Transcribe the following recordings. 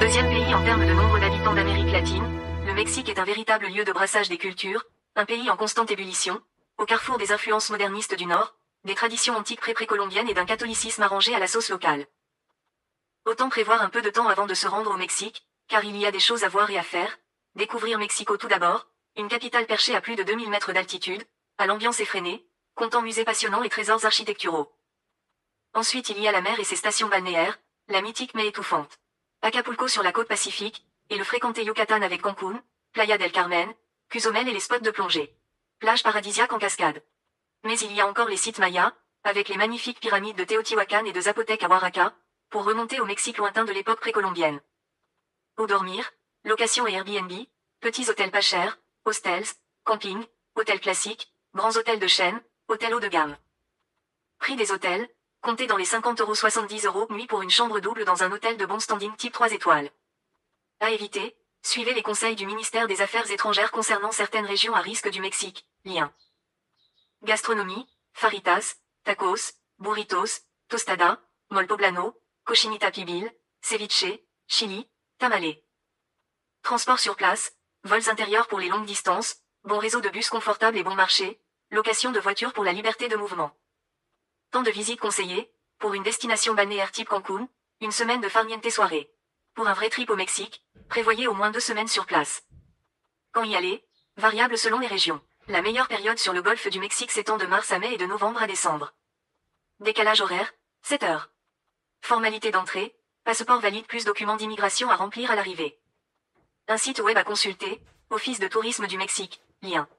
Deuxième pays en termes de nombre d'habitants d'Amérique latine, le Mexique est un véritable lieu de brassage des cultures, un pays en constante ébullition, au carrefour des influences modernistes du Nord, des traditions antiques pré-précolombiennes et d'un catholicisme arrangé à la sauce locale. Autant prévoir un peu de temps avant de se rendre au Mexique, car il y a des choses à voir et à faire. Découvrir Mexico tout d'abord, une capitale perchée à plus de 2000 mètres d'altitude, à l'ambiance effrénée, comptant musées passionnants et trésors architecturaux. Ensuite il y a la mer et ses stations balnéaires, la mythique mais étouffante Acapulco sur la côte pacifique, et le fréquenté Yucatan avec Cancún, Playa del Carmen, Cozumel et les spots de plongée. Plage paradisiaque en cascade. Mais il y a encore les sites mayas, avec les magnifiques pyramides de Teotihuacan et de Zapotec à Oaxaca, pour remonter au Mexique lointain de l'époque précolombienne. Où dormir, location et Airbnb, petits hôtels pas chers, hostels, camping, hôtels classiques, grands hôtels de chaîne, hôtels haut de gamme. Prix des hôtels, comptez dans les 50 €, 70 € nuit pour une chambre double dans un hôtel de bon standing type 3 étoiles. À éviter, suivez les conseils du ministère des Affaires étrangères concernant certaines régions à risque du Mexique. Lien. Gastronomie, faritas, tacos, burritos, tostada, mole poblano, cochinita pibil, ceviche, chili, tamale. Transport sur place, vols intérieurs pour les longues distances, bon réseau de bus confortable et bon marché, location de voitures pour la liberté de mouvement. Temps de visite conseillé, pour une destination balnéaire type Cancún, une semaine de farniente soirée. Pour un vrai trip au Mexique, prévoyez au moins 2 semaines sur place. Quand y aller, variable selon les régions. La meilleure période sur le golfe du Mexique s'étend de mars à mai et de novembre à décembre. Décalage horaire, 7 heures. Formalité d'entrée, passeport valide plus documents d'immigration à remplir à l'arrivée. Un site web à consulter, Office de tourisme du Mexique, lien.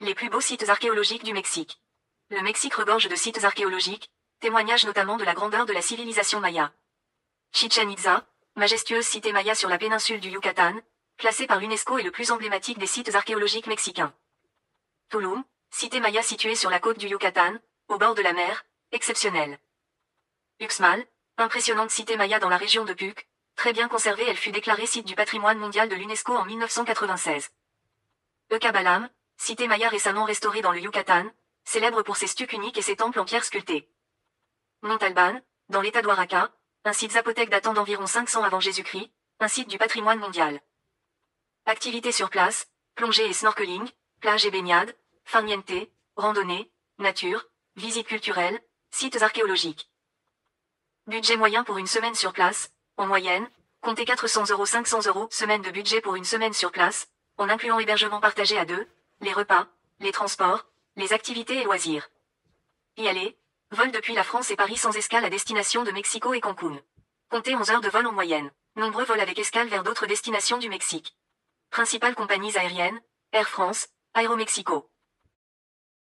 Les plus beaux sites archéologiques du Mexique. Le Mexique regorge de sites archéologiques, témoignages notamment de la grandeur de la civilisation maya. Chichen Itza, majestueuse cité maya sur la péninsule du Yucatan, classée par l'UNESCO et le plus emblématique des sites archéologiques mexicains. Tulum, cité maya située sur la côte du Yucatan, au bord de la mer, exceptionnelle. Uxmal, impressionnante cité maya dans la région de Puc, très bien conservée, elle fut déclarée site du patrimoine mondial de l'UNESCO en 1996. Eucabalam, cité maya récemment restaurée dans le Yucatan, célèbre pour ses stucs uniques et ses temples en pierre sculptée. Montalban, dans l'état d'Oaxaca, un site zapotèque datant d'environ 500 avant Jésus-Christ, un site du patrimoine mondial. Activités sur place, plongée et snorkeling, plage et baignade, farniente, randonnée, nature, visites culturelles, sites archéologiques. Budget moyen pour une semaine sur place, en moyenne, comptez 400 €, 500 €, semaine de budget pour une semaine sur place, en incluant hébergement partagé à deux, les repas, les transports, les activités et loisirs. Y aller, vol depuis la France et Paris sans escale à destination de Mexico et Cancún. Comptez 11 heures de vol en moyenne. Nombreux vols avec escale vers d'autres destinations du Mexique. Principales compagnies aériennes, Air France, Aéromexico.